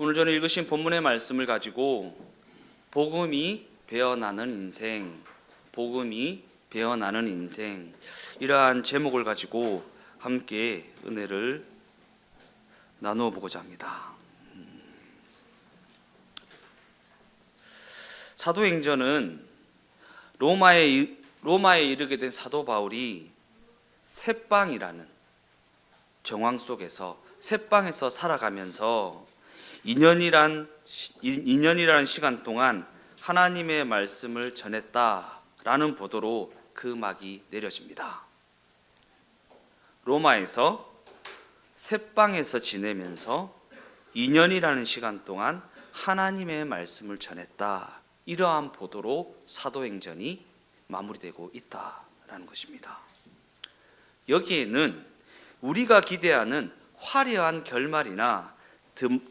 오늘 전에 읽으신 본문의 말씀을 가지고 복음이 배어나는 인생, 복음이 배어나는 인생, 이러한 제목을 가지고 함께 은혜를 나누어 보고자 합니다. 사도행전은 로마에 이르게 된 사도 바울이 셋방이라는 정황 속에서 셋방에서 살아가면서 2년이라는 시간 동안 하나님의 말씀을 전했다라는 보도로 그 막이 내려집니다. 로마에서 셋방에서 지내면서 2년이라는 시간 동안 하나님의 말씀을 전했다, 이러한 보도로 사도행전이 마무리되고 있다라는 것입니다. 여기에는 우리가 기대하는 화려한 결말이나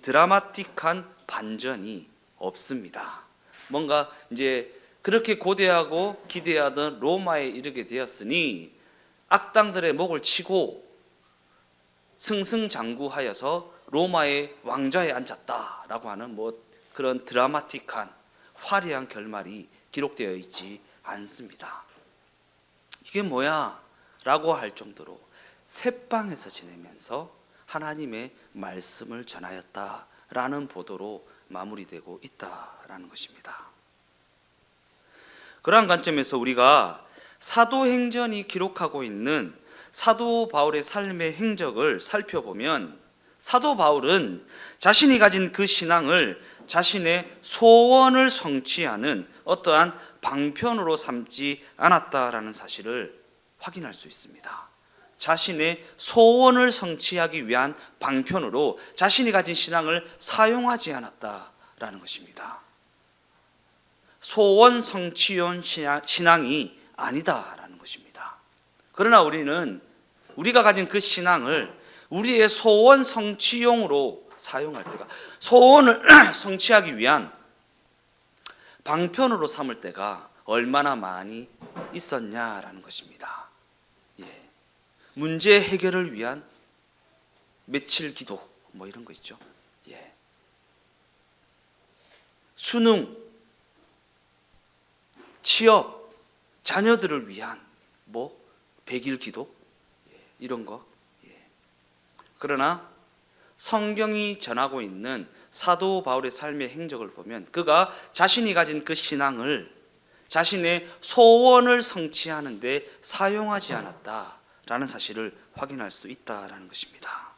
드라마틱한 반전이 없습니다. 뭔가 이제 그렇게 고대하고 기대하던 로마에 이르게 되었으니 악당들의 목을 치고 승승장구하여서 로마의 왕좌에 앉았다라고 하는 그런 드라마틱한 화려한 결말이 기록되어 있지 않습니다. 이게 뭐야? 라고 할 정도로 셋방에서 지내면서 하나님의 말씀을 전하였다라는 보도로 마무리되고 있다라는 것입니다. 그러한 관점에서 우리가 사도행전이 기록하고 있는 사도 바울의 삶의 행적을 살펴보면 사도 바울은 자신이 가진 그 신앙을 자신의 소원을 성취하는 어떠한 방편으로 삼지 않았다라는 사실을 확인할 수 있습니다. 자신의 소원을 성취하기 위한 방편으로 자신이 가진 신앙을 사용하지 않았다라는 것입니다. 소원 성취용 신앙이 아니다라는 것입니다. 그러나 우리가 가진 그 신앙을 우리의 소원 성취용으로 사용할 때가, 소원을 성취하기 위한 방편으로 삼을 때가 얼마나 많이 있었냐라는 것입니다. 문제 해결을 위한 며칠 기도 이런 거 있죠. 수능, 취업, 자녀들을 위한 100일 기도, 이런 거. 그러나 성경이 전하고 있는 사도 바울의 삶의 행적을 보면 그가 자신이 가진 그 신앙을 자신의 소원을 성취하는 데 사용하지 않았다라는 사실을 확인할 수 있다라는 것입니다.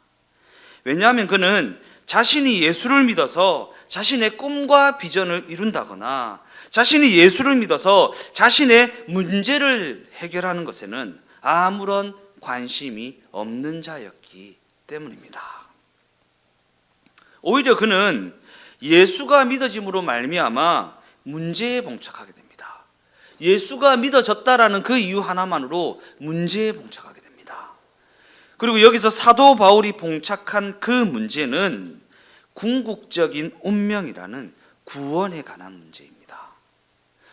왜냐하면 그는 자신이 예수를 믿어서 자신의 꿈과 비전을 이룬다거나 자신이 예수를 믿어서 자신의 문제를 해결하는 것에는 아무런 관심이 없는 자였기 때문입니다. 오히려 그는 예수가 믿어짐으로 말미암아 문제에 봉착하게 됩니다. 예수가 믿어졌다라는 그 이유 하나만으로 문제에 봉착하게 됩니다. 그리고 여기서 사도 바울이 봉착한 그 문제는 궁극적인 운명이라는 구원에 관한 문제입니다.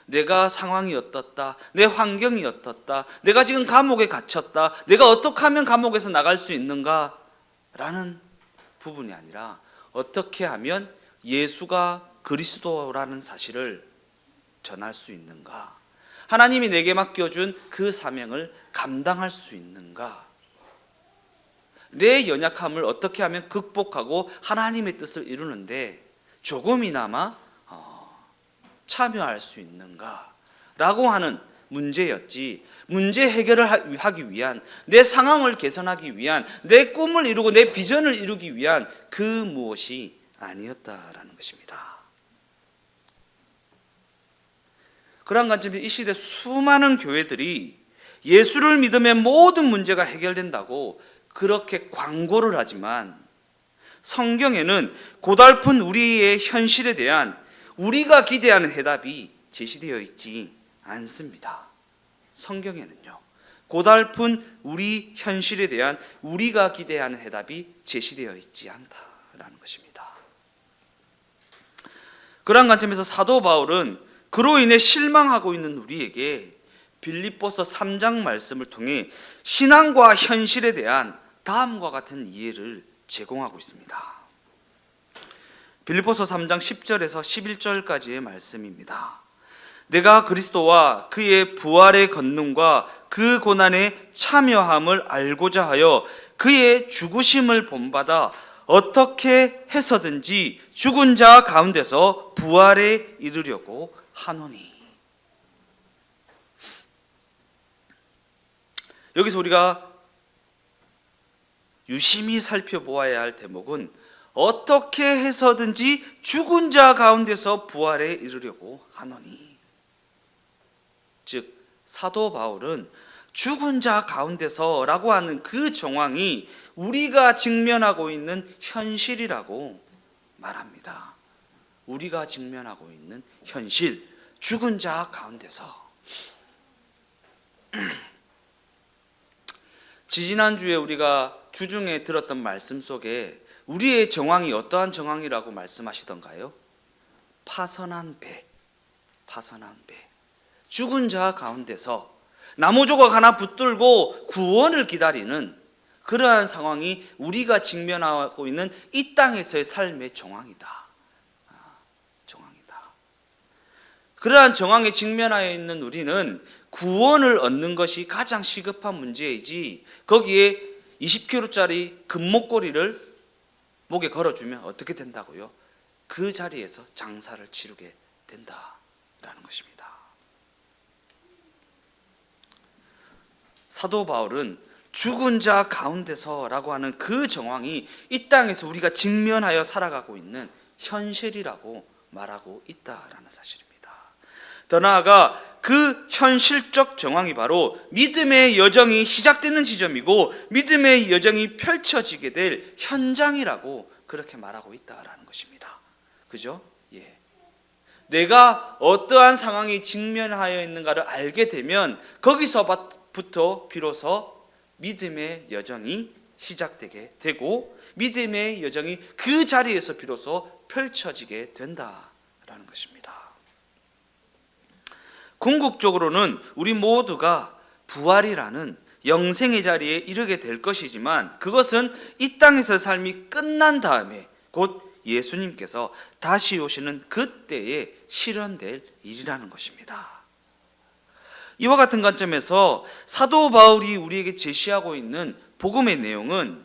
내가 상황이 어떻다, 내 환경이 어떻다, 내가 지금 감옥에 갇혔다, 내가 어떻게 하면 감옥에서 나갈 수 있는가 라는 부분이 아니라 어떻게 하면 예수가 그리스도라는 사실을 전할 수 있는가, 하나님이 내게 맡겨준 그 사명을 감당할 수 있는가, 내 연약함을 어떻게 하면 극복하고 하나님의 뜻을 이루는데 조금이나마 참여할 수 있는가 라고 하는 문제였지, 문제 해결을 하기 위한, 내 상황을 개선하기 위한, 내 꿈을 이루고 내 비전을 이루기 위한 그 무엇이 아니었다라는 것입니다. 그런 관점에서 이 시대 수많은 교회들이 예수를 믿으면 모든 문제가 해결된다고 그렇게 광고를 하지만 성경에는 고달픈 우리의 현실에 대한 우리가 기대하는 해답이 제시되어 있지 않습니다. 성경에는요, 고달픈 우리 현실에 대한 우리가 기대하는 해답이 제시되어 있지 않다라는 것입니다. 그런 관점에서 사도 바울은 그로 인해 실망하고 있는 우리에게 빌립보서 3장 말씀을 통해 신앙과 현실에 대한 다음과 같은 이해를 제공하고 있습니다. 빌립보서 3장 10절에서 11절까지의 말씀입니다. 내가 그리스도와 그의 부활의 권능과 그 고난에 참여함을 알고자 하여 그의 죽으심을 본받아 어떻게 해서든지 죽은 자 가운데서 부활에 이르려고 하노니. 여기서 우리가 유심히 살펴보아야 할 대목은 어떻게 해서든지 죽은 자 가운데서 부활에 이르려고 하노니. 즉 사도 바울은 죽은 자 가운데서라고 하는 그 정황이 우리가 직면하고 있는 현실이라고 말합니다. 우리가 직면하고 있는 현실, 죽은 자 가운데서. 지지난주에 우리가 주중에 들었던 말씀 속에 우리의 정황이 어떠한 정황이라고 말씀하시던가요? 파선한 배, 파선한 배. 죽은 자 가운데서 나무 조각 하나 붙들고 구원을 기다리는 그러한 상황이 우리가 직면하고 있는 이 땅에서의 삶의 정황이다. 정황이다. 그러한 정황에 직면하여 있는 우리는 구원을 얻는 것이 가장 시급한 문제이지, 거기에 20kg짜리 금목걸이를 목에 걸어주면 어떻게 된다고요? 그 자리에서 장사를 치르게 된다라는 것입니다. 사도 바울은 죽은 자 가운데서라고 하는 그 정황이 이 땅에서 우리가 직면하여 살아가고 있는 현실이라고 말하고 있다라는 사실입니다. 더 나아가 그 현실적 정황이 바로 믿음의 여정이 시작되는 지점이고 믿음의 여정이 펼쳐지게 될 현장이라고 그렇게 말하고 있다라는 것입니다. 그죠? 예. 내가 어떠한 상황이 직면하여 있는가를 알게 되면 거기서부터 비로소 믿음의 여정이 시작되게 되고 믿음의 여정이 그 자리에서 비로소 펼쳐지게 된다라는 것입니다. 궁극적으로는 우리 모두가 부활이라는 영생의 자리에 이르게 될 것이지만 그것은 이 땅에서 삶이 끝난 다음에 곧 예수님께서 다시 오시는 그때에 실현될 일이라는 것입니다. 이와 같은 관점에서 사도 바울이 우리에게 제시하고 있는 복음의 내용은,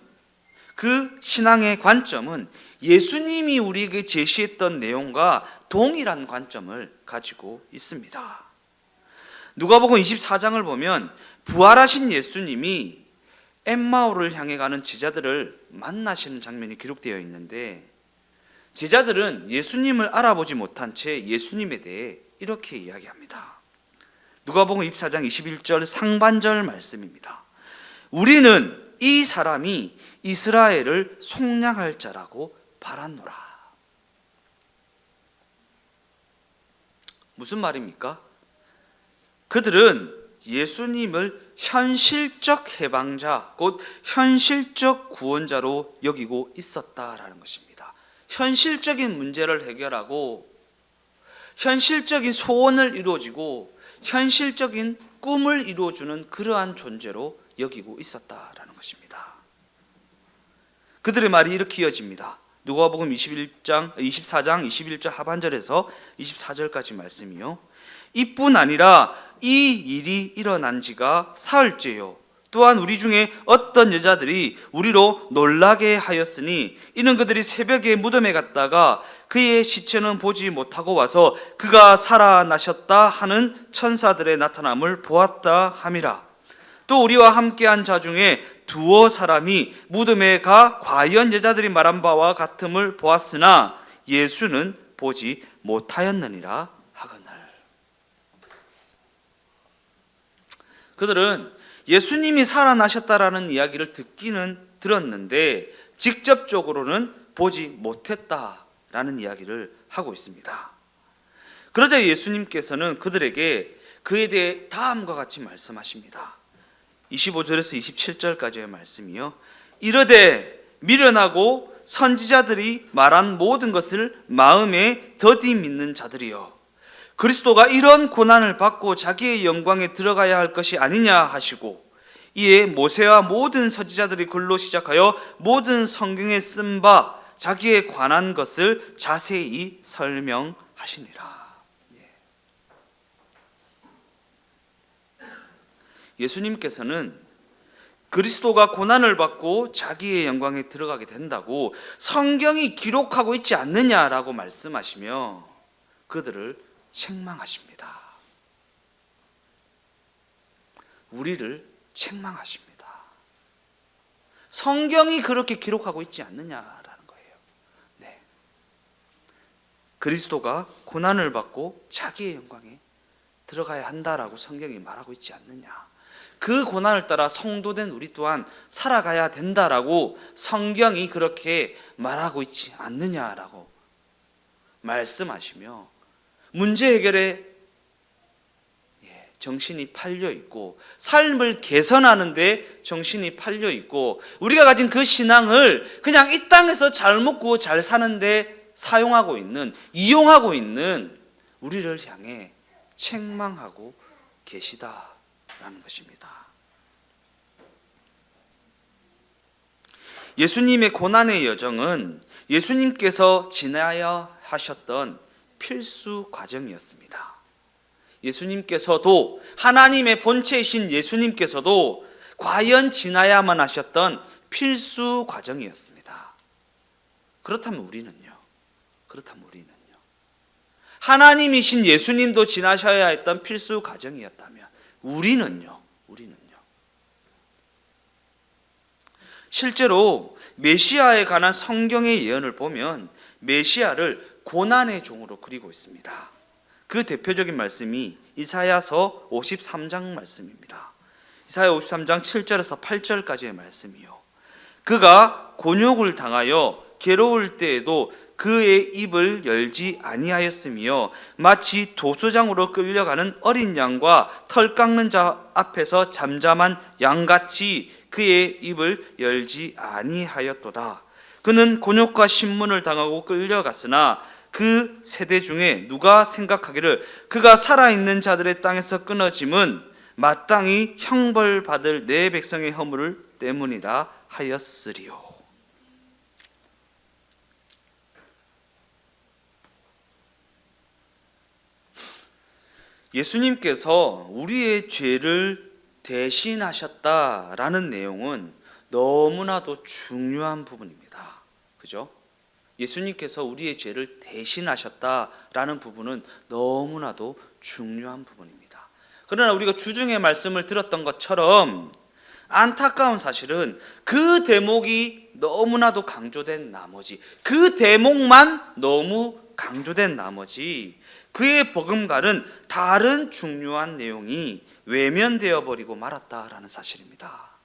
그 신앙의 관점은 예수님이 우리에게 제시했던 내용과 동일한 관점을 가지고 있습니다. 누가복음 24장을 보면 부활하신 예수님이 엠마오를 향해 가는 제자들을 만나시는 장면이 기록되어 있는데, 제자들은 예수님을 알아보지 못한 채 예수님에 대해 이렇게 이야기합니다. 누가복음 24장 21절 상반절 말씀입니다. 우리는 이 사람이 이스라엘을 속량할 자라고 바랐노라. 무슨 말입니까? 그들은 예수님을 현실적 해방자, 곧 현실적 구원자로 여기고 있었다라는 것입니다. 현실적인 문제를 해결하고 현실적인 소원을 이루어지고 현실적인 꿈을 이루어주는 그러한 존재로 여기고 있었다라는 것입니다. 그들의 말이 이렇게 이어집니다. 누가복음 24장 21절 하반절에서 24절까지 말씀이요. 이뿐 아니라 이 일이 일어난 지가 사흘째요. 또한 우리 중에 어떤 여자들이 우리로 놀라게 하였으니 이는 그들이 새벽에 무덤에 갔다가 그의 시체는 보지 못하고 와서 그가 살아나셨다 하는 천사들의 나타남을 보았다 함이라. 또 우리와 함께한 자 중에 두어 사람이 무덤에 가 과연 여자들이 말한 바와 같음을 보았으나 예수는 보지 못하였느니라 하거늘. 그들은 예수님이 살아나셨다라는 이야기를 듣기는 들었는데 직접적으로는 보지 못했다라는 이야기를 하고 있습니다. 그러자 예수님께서는 그들에게 그에 대해 다음과 같이 말씀하십니다. 25절에서 27절까지의 말씀이요. 이르되 미련하고 선지자들이 말한 모든 것을 마음에 더디 믿는 자들이여, 그리스도가 이런 고난을 받고 자기의 영광에 들어가야 할 것이 아니냐 하시고, 이에 모세와 모든 선지자들이 글로 시작하여 모든 성경에 쓴 바 자기에 관한 것을 자세히 설명하시니라. 예수님께서는 그리스도가 고난을 받고 자기의 영광에 들어가게 된다고 성경이 기록하고 있지 않느냐라고 말씀하시며 그들을 책망하십니다. 우리를 책망하십니다. 성경이 그렇게 기록하고 있지 않느냐라는 거예요. 네. 그리스도가 고난을 받고 자기의 영광에 들어가야 한다라고 성경이 말하고 있지 않느냐. 그 고난을 따라 성도된 우리 또한 살아가야 된다라고 성경이 그렇게 말하고 있지 않느냐라고 말씀하시며 문제 해결에 정신이 팔려 있고 삶을 개선하는데 정신이 팔려 있고 우리가 가진 그 신앙을 그냥 이 땅에서 잘 먹고 잘 사는데 사용하고 있는, 이용하고 있는 우리를 향해 책망하고 계시다라는 것입니다. 예수님의 고난의 여정은 예수님께서 지나야 하셨던 필수 과정이었습니다. 예수님께서도 하나님의 본체이신 예수님께서도 과연 지나야만 하셨던 필수 과정이었습니다. 그렇다면 우리는요? 하나님이신 예수님도 지나셔야 했던 필수 과정이었다면 우리는요? 실제로 메시아에 관한 성경의 예언을 보면 메시아를 고난의 종으로 그리고 있습니다. 그 대표적인 말씀이 이사야서 53장 말씀입니다. 이사야 53장 7절에서 8절까지의 말씀이요. 그가 곤욕을 당하여 괴로울 때에도 그의 입을 열지 아니하였으며 마치 도수장으로 끌려가는 어린 양과 털 깎는 자 앞에서 잠잠한 양같이 그의 입을 열지 아니하였도다. 그는 곤욕과 신문을 당하고 끌려갔으나 그 세대 중에 누가 생각하기를 그가 살아있는 자들의 땅에서 끊어짐은 마땅히 형벌받을 내 백성의 허물 때문이라 하였으리요. 예수님께서 우리의 죄를 대신하셨다라는 내용은 너무나도 중요한 부분입니다. 그죠? 예수님께서 우리의 죄를 대신하셨다라는 부분은 너무나도 중요한 부분입니다. 그러나 우리가 주중에 말씀을 들었던 것처럼 안타까운 사실은 그 대목이 너무나도 강조된 나머지, 그 대목만 너무 강조된 나머지 그의 버금갈은 다른 중요한 내용이 외면되어 버리고 말았다라는 사실입니다.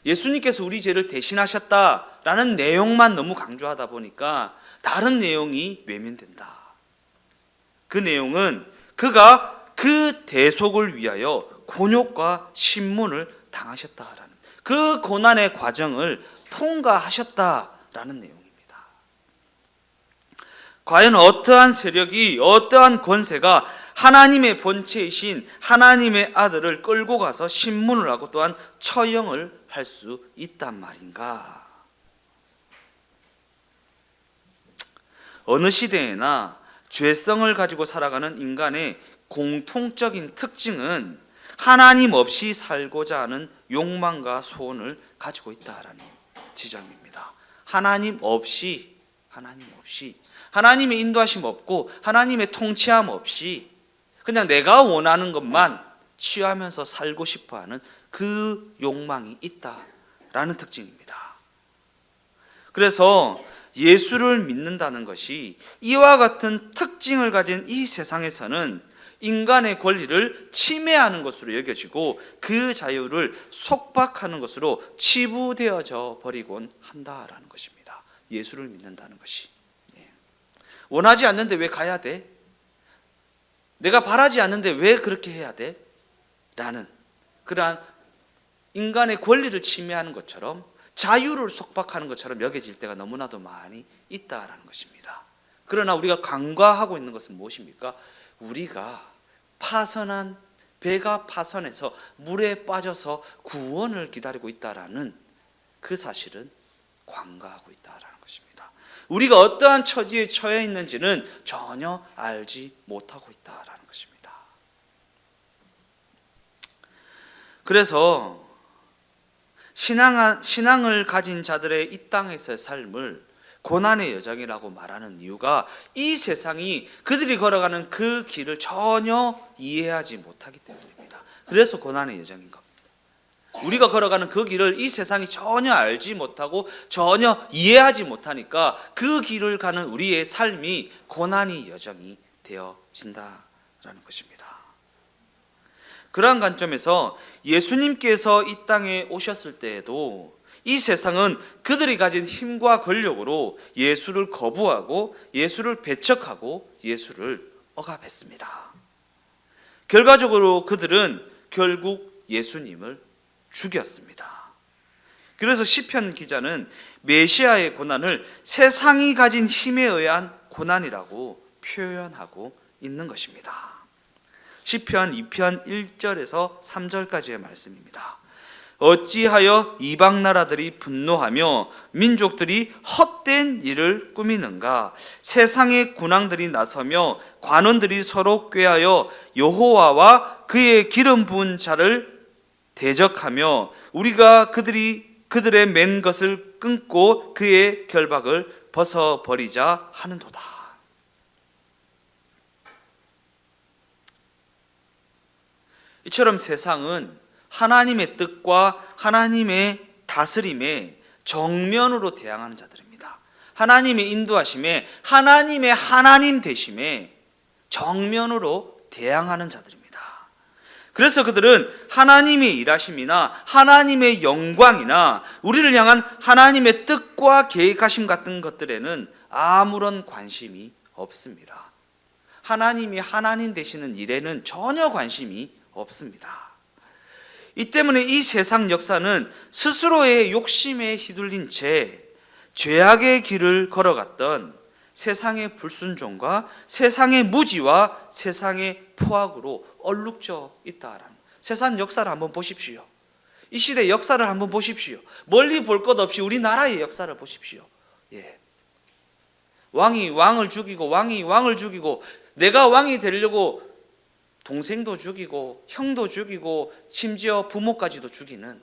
예수님께서 우리 죄를 대신하셨다라는 내용만 너무 강조하다 보니까 다른 내용이 외면된다. 그 내용은 그가 그 대속을 위하여 곤욕과 신문을 당하셨다라는 그 고난의 과정을 통과하셨다라는 내용입니다. 과연 어떠한 세력이, 어떠한 권세가 하나님의 본체이신 하나님의 아들을 끌고 가서 신문을 하고 또한 처형을 할 수 있단 말인가? 어느 시대에나 죄성을 가지고 살아가는 인간의 공통적인 특징은 하나님 없이 살고자 하는 욕망과 소원을 가지고 있다라는 지점입니다. 하나님 없이 하나님의 인도하심 없고 하나님의 통치함 없이 그냥 내가 원하는 것만 취하면서 살고 싶어하는 그 욕망이 있다라는 특징입니다. 그래서 예수를 믿는다는 것이 이와 같은 특징을 가진 이 세상에서는 인간의 권리를 침해하는 것으로 여겨지고 그 자유를 속박하는 것으로 치부되어져 버리곤 한다라는 것입니다. 예수를 믿는다는 것이. 원하지 않는데 왜 가야 돼? 내가 바라지 않는데 왜 그렇게 해야 돼? 라는 그러한 인간의 권리를 침해하는 것처럼 자유를 속박하는 것처럼 여겨질 때가 너무나도 많이 있다라는 것입니다. 그러나 우리가 간과하고 있는 것은 무엇입니까? 우리가 파선한 배가 파선해서 물에 빠져서 구원을 기다리고 있다라는 그 사실은 간과하고 있다라는 것입니다. 우리가 어떠한 처지에 처해 있는지는 전혀 알지 못하고 있다라는 것입니다. 그래서 신앙을 가진 자들의 이 땅에서의 삶을 고난의 여정이라고 말하는 이유가 이 세상이 그들이 걸어가는 그 길을 전혀 이해하지 못하기 때문입니다. 그래서 고난의 여정인 겁니다. 우리가 걸어가는 그 길을 이 세상이 전혀 알지 못하고 전혀 이해하지 못하니까 그 길을 가는 우리의 삶이 고난의 여정이 되어진다라는 것입니다. 그러한 관점에서 예수님께서 이 땅에 오셨을 때에도 이 세상은 그들이 가진 힘과 권력으로 예수를 거부하고 예수를 배척하고 예수를 억압했습니다. 결과적으로 그들은 결국 예수님을 죽였습니다. 그래서 시편 기자는 메시아의 고난을 세상이 가진 힘에 의한 고난이라고 표현하고 있는 것입니다. 시편 2편 1절에서 3절까지의 말씀입니다. 어찌하여 이방 나라들이 분노하며 민족들이 헛된 일을 꾸미는가? 세상의 군왕들이 나서며 관원들이 서로 꾀하여 여호와와 그의 기름 부은 자를 대적하며 우리가 그들의 맨 것을 끊고 그의 결박을 벗어버리자 하는도다. 이처럼 세상은 하나님의 뜻과 하나님의 다스림에 정면으로 대항하는 자들입니다. 하나님의 인도하심에 하나님의 하나님 되심에 정면으로 대항하는 자들입니다. 그래서 그들은 하나님의 일하심이나 하나님의 영광이나 우리를 향한 하나님의 뜻과 계획하심 같은 것들에는 아무런 관심이 없습니다. 하나님이 하나님 되시는 일에는 전혀 관심이 없습니다. 이 때문에 이 세상 역사는 스스로의 욕심에 휘둘린 채 죄악의 길을 걸어갔던 세상의 불순종과 세상의 무지와 세상의 포악으로 얼룩져 있다라는 세상 역사를 한번 보십시오. 이 시대 역사를 한번 보십시오. 멀리 볼 것 없이 우리나라의 역사를 보십시오. 왕이 왕을 죽이고 왕이 왕을 죽이고 내가 왕이 되려고 동생도 죽이고 형도 죽이고 심지어 부모까지도 죽이는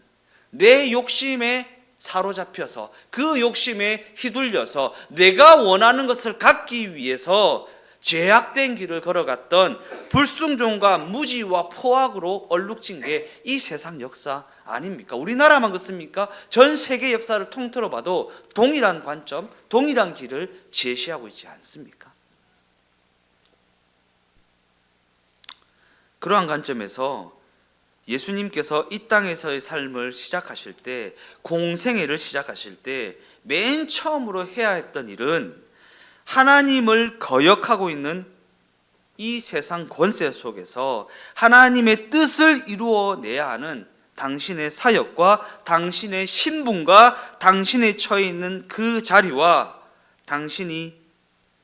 내 욕심에 사로잡혀서 그 욕심에 휘둘려서 내가 원하는 것을 갖기 위해서 죄악된 길을 걸어갔던 불순종과 무지와 포악으로 얼룩진 게 이 세상 역사 아닙니까? 우리나라만 그렇습니까? 전 세계 역사를 통틀어 봐도 동일한 관점, 동일한 길을 제시하고 있지 않습니까? 그러한 관점에서 예수님께서 이 땅에서의 삶을 시작하실 때, 공생애를 시작하실 때 맨 처음으로 해야 했던 일은 하나님을 거역하고 있는 이 세상 권세 속에서 하나님의 뜻을 이루어내야 하는 당신의 사역과 당신의 신분과 당신의 처해 있는 그 자리와 당신이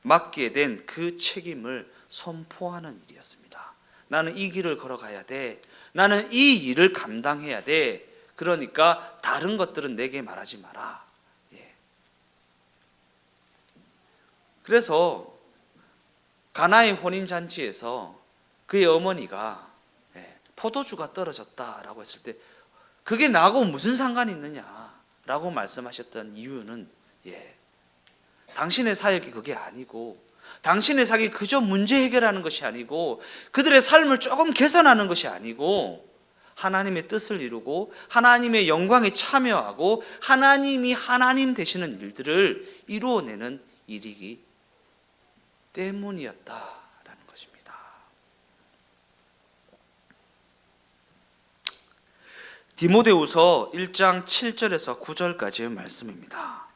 맡게 된 그 책임을 선포하는 일이었습니다. 나는 이 길을 걸어가야 돼. 나는 이 일을 감당해야 돼. 그러니까 다른 것들은 내게 말하지 마라. 그래서 가나의 혼인잔치에서 그의 어머니가 포도주가 떨어졌다라고 했을 때 그게 나하고 무슨 상관이 있느냐라고 말씀하셨던 이유는 당신의 사역이 그게 아니고 당신의 사역이 그저 문제 해결하는 것이 아니고 그들의 삶을 조금 개선하는 것이 아니고 하나님의 뜻을 이루고 하나님의 영광에 참여하고 하나님이 하나님 되시는 일들을 이루어내는 일이기 때문이었다라는 것입니다. 디모데후서 1장 7절에서 9절까지의 말씀입니다.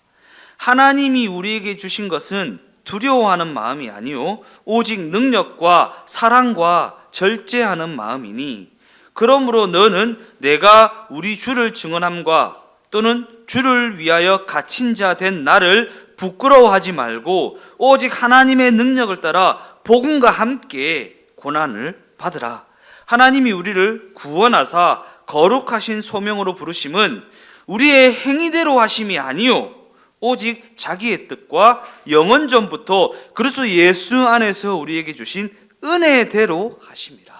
하나님이 우리에게 주신 것은 두려워하는 마음이 아니요 오직 능력과 사랑과 절제하는 마음이니 그러므로 너는 내가 우리 주를 증언함과 또는 주를 위하여 갇힌 자 된 나를 부끄러워하지 말고 오직 하나님의 능력을 따라 복음과 함께 고난을 받으라. 하나님이 우리를 구원하사 거룩하신 소명으로 부르심은 우리의 행위대로 하심이 아니요 오직 자기의 뜻과 영원전부터 그리스도 예수 안에서 우리에게 주신 은혜대로 하심이라.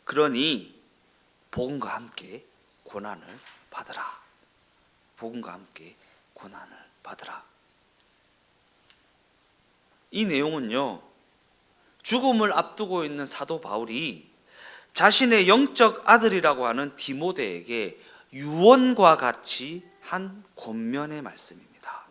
그러니 복음과 함께 고난을 받으라. 복음과 함께 고난을 받으라. 이 내용은요, 죽음을 앞두고 있는 사도 바울이 자신의 영적 아들이라고 하는 디모데에게 유언과 같이 한 권면의 말씀입니다.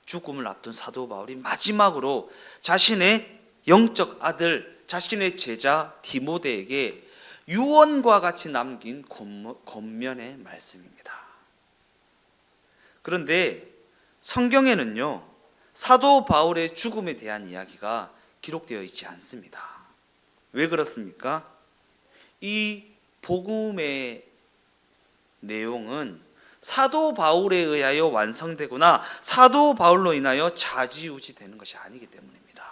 죽음을 앞둔 사도 바울이 마지막으로 자신의 영적 아들, 자신의 제자 디모데에게 유언과 같이 남긴 권면의 말씀입니다. 그런데 성경에는요, 사도 바울의 죽음에 대한 이야기가 기록되어 있지 않습니다. 왜 그렇습니까? 이 복음의 내용은 사도 바울에 의하여 완성되거나 사도 바울로 인하여 좌지우지 되는 것이 아니기 때문입니다.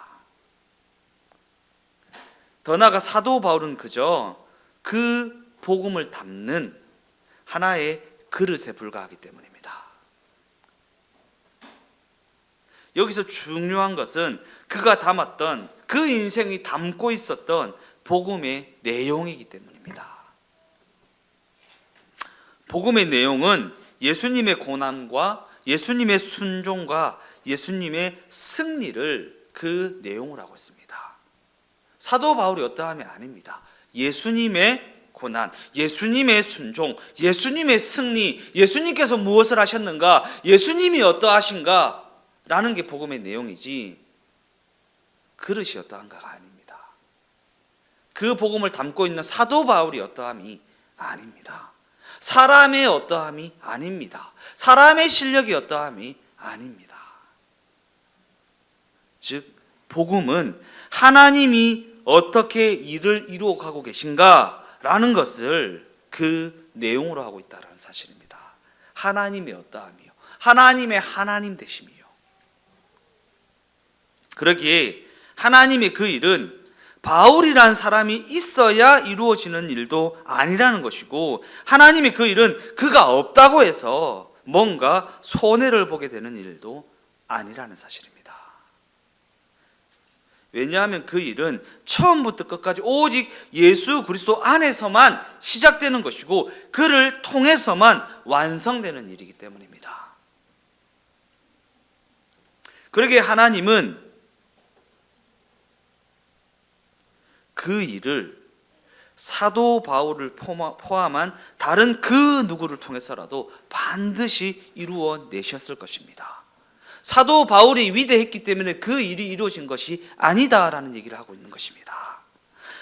더 나아가 사도 바울은 그저 그 복음을 담는 하나의 그릇에 불과하기 때문입니다. 여기서 중요한 것은 그가 담았던, 그 인생이 담고 있었던 복음의 내용이기 때문입니다. 복음의 내용은 예수님의 고난과 예수님의 순종과 예수님의 승리를 그 내용으로 하고 있습니다. 사도 바울이 어떠함이 아닙니다. 예수님의 고난, 예수님의 순종, 예수님의 승리, 예수님께서 무엇을 하셨는가, 예수님이 어떠하신가 라는 게 복음의 내용이지 그릇이 어떠한가가 아닙니다. 그 복음을 담고 있는 사도 바울이 어떠함이 아닙니다. 사람의 어떠함이 아닙니다. 사람의 실력이 어떠함이 아닙니다. 즉 복음은 하나님이 어떻게 일을 이루어가고 계신가라는 것을 그 내용으로 하고 있다는 사실입니다. 하나님의 어떠함이요, 하나님의 하나님 되심이요. 그러기에 하나님의 그 일은 바울이란 사람이 있어야 이루어지는 일도 아니라는 것이고, 하나님의 그 일은 그가 없다고 해서 뭔가 손해를 보게 되는 일도 아니라는 사실입니다. 왜냐하면 그 일은 처음부터 끝까지 오직 예수 그리스도 안에서만 시작되는 것이고 그를 통해서만 완성되는 일이기 때문입니다. 그러기에 하나님은 그 일을 사도 바울을 포함한 다른 그 누구를 통해서라도 반드시 이루어 내셨을 것입니다. 사도 바울이 위대했기 때문에 그 일이 이루어진 것이 아니다라는 얘기를 하고 있는 것입니다.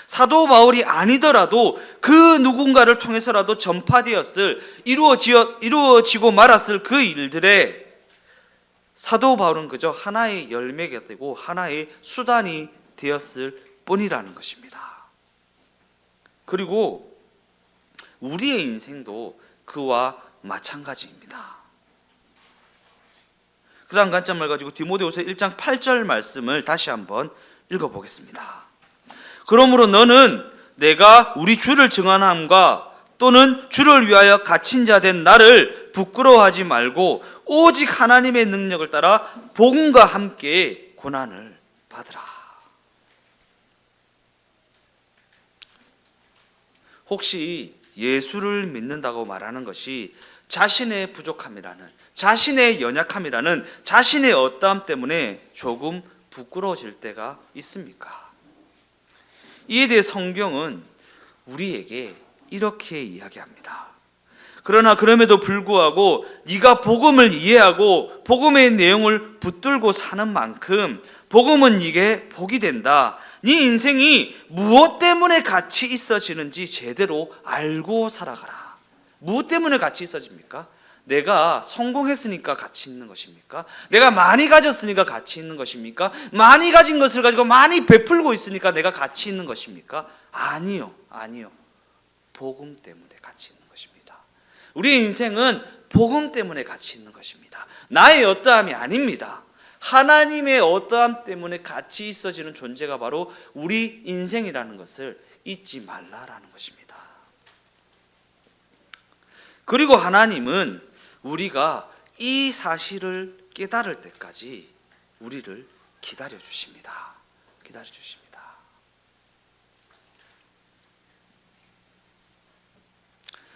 사도 바울이 아니더라도 그 누군가를 통해서라도 전파되었을, 이루어지고 말았을 그 일들에 사도 바울은 그저 하나의 열매가 되고 하나의 수단이 되었을 뿐이라는 것입니다. 그리고 우리의 인생도 그와 마찬가지입니다. 그 다음 관점을 가지고 디모데후서 1장 8절 말씀을 다시 한번 읽어보겠습니다. 그러므로 너는 내가 우리 주를 증언함과 또는 주를 위하여 갇힌 자 된 나를 부끄러워하지 말고 오직 하나님의 능력을 따라 복음과 함께 고난을 받으라. 혹시 예수를 믿는다고 말하는 것이 자신의 부족함이라는, 자신의 연약함이라는, 자신의 어떠함 때문에 조금 부끄러워질 때가 있습니까? 이에 대해 성경은 우리에게 이렇게 이야기합니다. 그러나 그럼에도 불구하고 네가 복음을 이해하고 복음의 내용을 붙들고 사는 만큼 복음은 네게 복이 된다. 네 인생이 무엇 때문에 가치 있어지는지 제대로 알고 살아가라. 무엇 때문에 가치 있어집니까? 내가 성공했으니까 가치 있는 것입니까? 내가 많이 가졌으니까 가치 있는 것입니까? 많이 가진 것을 가지고 많이 베풀고 있으니까 내가 가치 있는 것입니까? 아니요. 복음 때문에 가치 있는 것입니다. 우리의 인생은 복음 때문에 가치 있는 것입니다. 나의 어떠함이 아닙니다. 하나님의 어떠함 때문에 가치 있어지는 존재가 바로 우리 인생이라는 것을 잊지 말라라는 것입니다. 그리고 하나님은 우리가 이 사실을 깨달을 때까지 우리를 기다려 주십니다. 기다려 주십니다.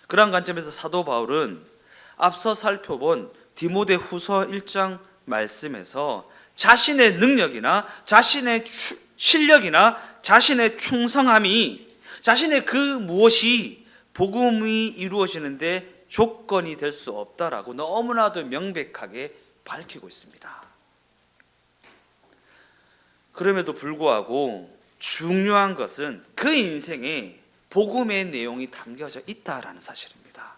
그런 관점에서 사도 바울은 앞서 살펴본 디모데후서 1장 말씀에서 자신의 능력이나 자신의 실력이나 자신의 충성함이, 자신의 그 무엇이 복음이 이루어지는데 조건이 될 수 없다라고 너무나도 명백하게 밝히고 있습니다. 그럼에도 불구하고 중요한 것은 그 인생에 복음의 내용이 담겨져 있다라는 사실입니다.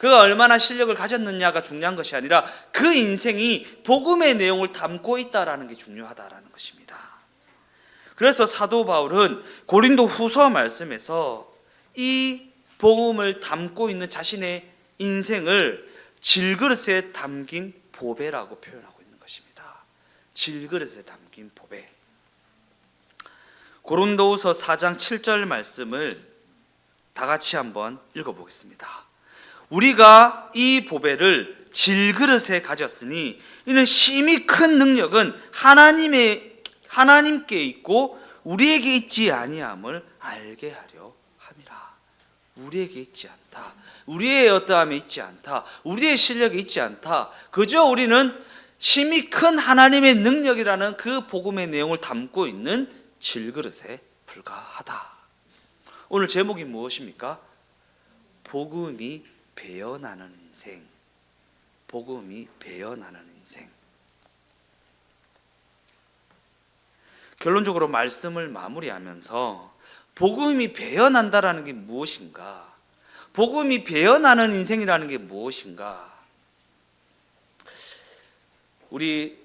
그가 얼마나 실력을 가졌느냐가 중요한 것이 아니라 그 인생이 복음의 내용을 담고 있다라는 게 중요하다라는 것입니다. 그래서 사도 바울은 고린도 후서 말씀에서 이 복음을 담고 있는 자신의 인생을 질그릇에 담긴 보배라고 표현하고 있는 것입니다. 질그릇에 담긴 보배. 고린도후서 4장 7절 말씀을 다 같이 한번 읽어보겠습니다. 우리가 이 보배를 질그릇에 가졌으니 이는 심히 큰 능력은 하나님께 있고 우리에게 있지 아니함을 알게 하려 함이라. 우리에게 있지 않다. 우리의 어떠함에 있지 않다. 우리의 실력에 있지 않다. 그저 우리는 심히 큰 하나님의 능력이라는 그 복음의 내용을 담고 있는 질그릇에 불과하다. 오늘 제목이 무엇입니까? 복음이 배어나는 인생. 복음이 배어나는 인생. 결론적으로 말씀을 마무리하면서 복음이 배어난다라는 게 무엇인가? 복음이 배어나는 인생이라는 게 무엇인가? 우리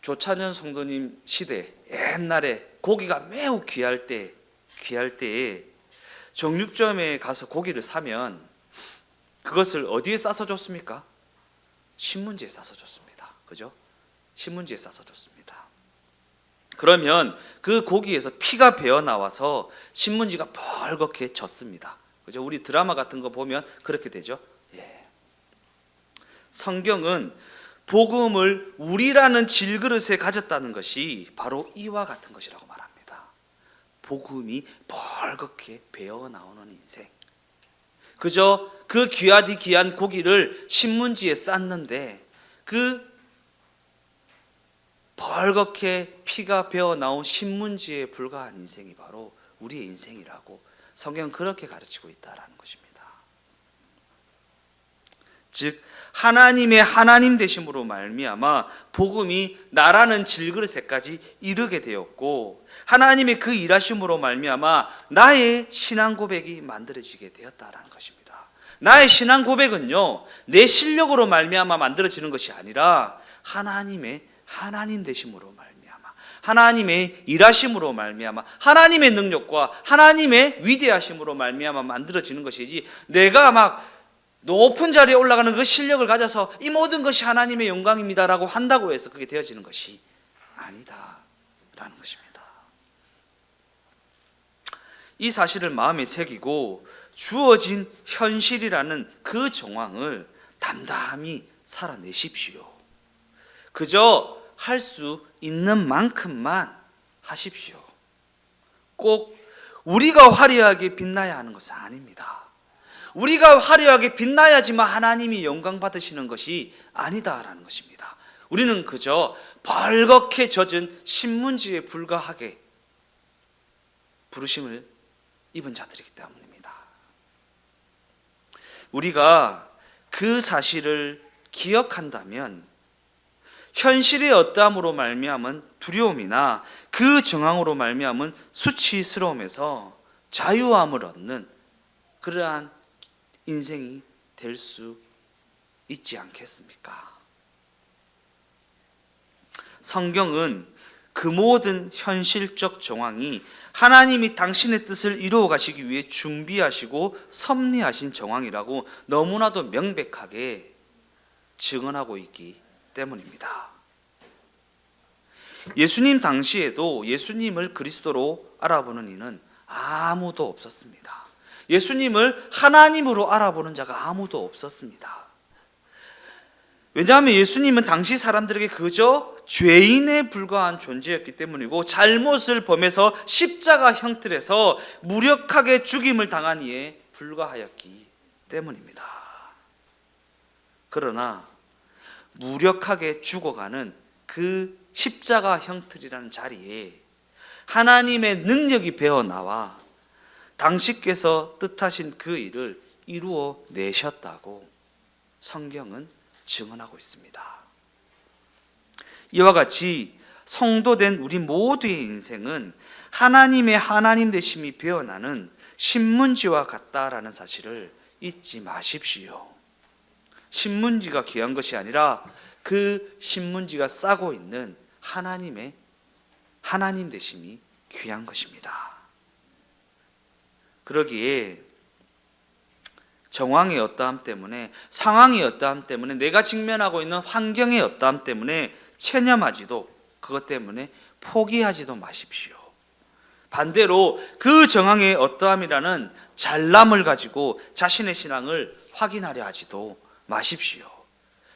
조찬현 성도님 시대 옛날에 고기가 매우 귀할 때에 정육점에 가서 고기를 사면 그것을 어디에 싸서 줬습니까? 신문지에 싸서 줬습니다. 그죠? 신문지에 싸서 줬습니다. 그러면 그 고기에서 피가 배어 나와서 신문지가 벌겋게 졌습니다. 그죠? 우리 드라마 같은 거 보면 그렇게 되죠. 예. 성경은 복음을 우리라는 질그릇에 가졌다는 것이 바로 이와 같은 것이라고 말합니다. 복음이 벌겋게 배어 나오는 인생. 그저 그 귀하디 귀한 고기를 신문지에 쌌는데 그 벌겋게 피가 배어 나온 신문지에 불과한 인생이 바로 우리의 인생이라고 성경은 그렇게 가르치고 있다라는 것입니다. 즉 하나님의 하나님 되심으로 말미암아 복음이 나라는 질그릇에까지 이르게 되었고, 하나님의 그 일하심으로 말미암아 나의 신앙 고백이 만들어지게 되었다라는 것입니다. 나의 신앙 고백은요, 내 실력으로 말미암아 만들어지는 것이 아니라 하나님의 하나님 되심으로 말미암아, 하나님의 일하심으로 말미암아, 하나님의 능력과 하나님의 위대하심으로 말미암아 만들어지는 것이지, 내가 막 높은 자리에 올라가는 그 실력을 가져서 이 모든 것이 하나님의 영광입니다라고 한다고 해서 그게 되어지는 것이 아니다라는 것입니다. 이 사실을 마음에 새기고 주어진 현실이라는 그 정황을 담담히 살아내십시오. 그저 할 수 있는 만큼만 하십시오. 꼭 우리가 화려하게 빛나야 하는 것은 아닙니다. 우리가 화려하게 빛나야지만 하나님이 영광 받으시는 것이 아니다라는 것입니다. 우리는 그저 벌겋게 젖은 신문지에 불과하게 부르심을 입은 자들이기 때문입니다. 우리가 그 사실을 기억한다면 현실의 어떠함으로 말미암은 두려움이나 그 정황으로 말미암은 수치스러움에서 자유함을 얻는 그러한 인생이 될 수 있지 않겠습니까? 성경은 그 모든 현실적 정황이 하나님이 당신의 뜻을 이루어 가시기 위해 준비하시고 섭리하신 정황이라고 너무나도 명백하게 증언하고 있기 때문입니다. 예수님 당시에도 예수님을 그리스도로 알아보는 이는 아무도 없었습니다. 예수님을 하나님으로 알아보는 자가 아무도 없었습니다. 왜냐하면 예수님은 당시 사람들에게 그저 죄인에 불과한 존재였기 때문이고, 잘못을 범해서 십자가 형틀에서 무력하게 죽임을 당한 이에 불과하였기 때문입니다. 그러나 무력하게 죽어가는 그 십자가 형틀이라는 자리에 하나님의 능력이 배어나와 당신께서 뜻하신 그 일을 이루어 내셨다고 성경은 증언하고 있습니다. 이와 같이 성도된 우리 모두의 인생은 하나님의 하나님 되심이 배어나는 신문지와 같다라는 사실을 잊지 마십시오. 신문지가 귀한 것이 아니라 그 신문지가 싸고 있는 하나님의 하나님 되심이 귀한 것입니다. 그러기에 정황의 어떠함 때문에, 상황의 어떠함 때문에, 내가 직면하고 있는 환경의 어떠함 때문에 체념하지도, 그것 때문에 포기하지도 마십시오. 반대로 그 정황의 어떠함이라는 잘남을 가지고 자신의 신앙을 확인하려 하지도 마십시오.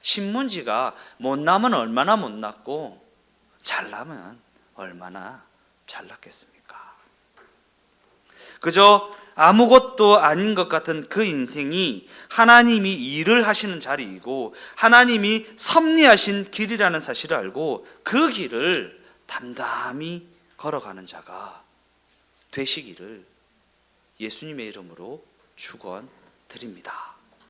신문지가 못나면 얼마나 못났고 잘나면 얼마나 잘났겠습니까? 그저 아무것도 아닌 것 같은 그 인생이 하나님이 일을 하시는 자리이고 하나님이 섭리하신 길이라는 사실을 알고 그 길을 담담히 걸어가는 자가 되시기를 예수님의 이름으로 축원드립니다.